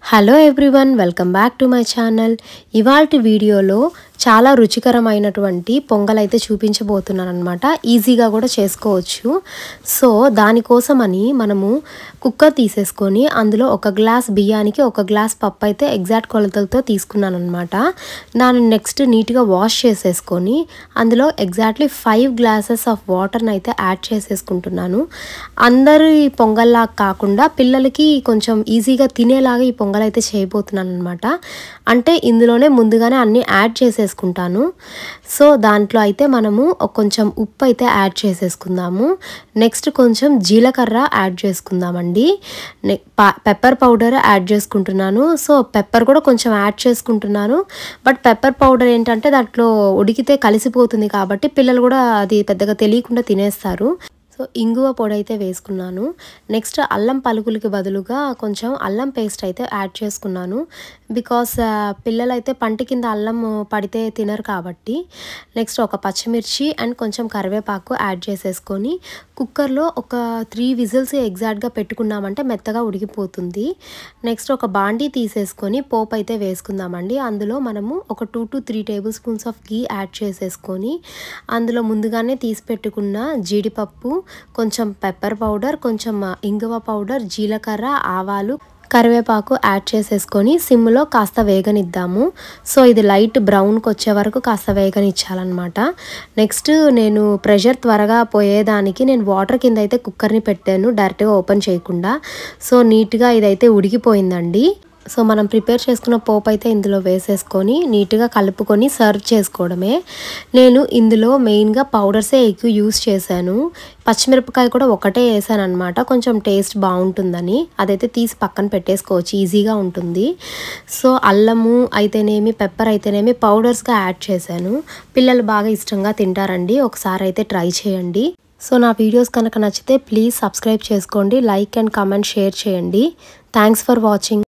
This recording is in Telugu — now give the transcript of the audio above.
Hello everyone, welcome back to my channel. ఇవాల్టి వీడియోలో చాలా రుచికరమైనటువంటి పొంగల్ అయితే చూపించబోతున్నాను అనమాట. ఈజీగా కూడా చేసుకోవచ్చు. సో దానికోసమని మనము కుక్కర్ తీసేసుకొని అందులో ఒక గ్లాస్ బియ్యానికి ఒక గ్లాస్ పప్పు అయితే ఎగ్జాక్ట్ కొలతలతో తీసుకున్నాను అనమాట. దాన్ని నెక్స్ట్ నీట్గా వాష్ చేసేసుకొని అందులో ఎగ్జాక్ట్లీ 5 గ్లాసెస్ ఆఫ్ వాటర్ని అయితే యాడ్ చేసేసుకుంటున్నాను. అందరి పొంగల్లా కాకుండా పిల్లలకి కొంచెం ఈజీగా తినేలాగా ఈ పొంగల్ అయితే చేయబోతున్నాను అనమాట. అంటే ఇందులోనే ముందుగానే అన్నీ యాడ్ చేసేసుకుంటాను. సో దాంట్లో అయితే మనము కొంచెం ఉప్పు అయితే యాడ్ చేసేసుకుందాము. నెక్స్ట్ కొంచెం జీలకర్ర యాడ్ చేసుకుందామండి. పెప్పర్ పౌడర్ యాడ్ చేసుకుంటున్నాను. సో పెప్పర్ కూడా కొంచెం యాడ్ చేసుకుంటున్నాను. బట్ పెప్పర్ పౌడర్ ఏంటంటే దాంట్లో ఉడికితే కలిసిపోతుంది కాబట్టి పిల్లలు కూడా అది పెద్దగా తెలియకుండా తినేస్తారు. సో ఇంగువ పొడి అయితే వేసుకున్నాను. నెక్స్ట్ అల్లం పలుకులకి బదులుగా కొంచెం అల్లం పేస్ట్ అయితే యాడ్ చేసుకున్నాను. బికాస్ పిల్లలైతే పంటి కింద అల్లం పడితే తినరు కాబట్టి. నెక్స్ట్ ఒక పచ్చిమిర్చి అండ్ కొంచెం కరివేపాకు యాడ్ చేసేసుకొని కుక్కర్లో ఒక 3 విజిల్స్ ఎగ్జాక్ట్గా పెట్టుకున్నామంటే మెత్తగా ఉడికిపోతుంది. నెక్స్ట్ ఒక బాండీ తీసేసుకొని పోపు అయితే వేసుకుందామండి. అందులో మనము ఒక 2 to 3 table spoons of ghee add చేసేసుకొని అందులో ముందుగానే తీసి పెట్టుకున్న జీడిపప్పు, కొంచెం పెప్పర్ పౌడర్, కొంచెం ఇంగువ పౌడర్, జీలకర్ర, ఆవాలు, కరివేపాకు యాడ్ చేసేసుకొని సిమ్లో కాస్త వేగనిద్దాము. సో ఇది లైట్ బ్రౌన్కి వచ్చే వరకు కాస్త వేగనిచ్చాలన్నమాట. నెక్స్ట్ నేను ప్రెషర్ త్వరగా పోయేదానికి నేను వాటర్ కింద అయితే కుక్కర్ని పెట్టాను, డైరెక్ట్గా ఓపెన్ చేయకుండా. సో నీట్గా ఇదైతే ఉడికిపోయిందండి. సో మనం ప్రిపేర్ చేసుకున్న పోపు అయితే ఇందులో వేసేసుకొని నీట్గా కలుపుకొని సర్వ్ చేసుకోవడమే. నేను ఇందులో మెయిన్గా పౌడర్సే ఎక్కువ యూస్ చేశాను. పచ్చిమిరపకాయ కూడా ఒకటే వేసాను అనమాట, కొంచెం టేస్ట్ బాగుంటుందని. అదైతే తీసి పక్కన పెట్టేసుకోవచ్చు, ఈజీగా ఉంటుంది. సో అల్లము అయితేనేమి పెప్పర్ అయితేనేమి పౌడర్స్గా యాడ్ చేశాను. పిల్లలు బాగా ఇష్టంగా తింటారండి. ఒకసారి అయితే ట్రై చేయండి. సో నా వీడియోస్ కనుక నచ్చితే ప్లీజ్ సబ్స్క్రైబ్ చేసుకోండి, లైక్ అండ్ కామెంట్ షేర్ చేయండి. Thanks for watching.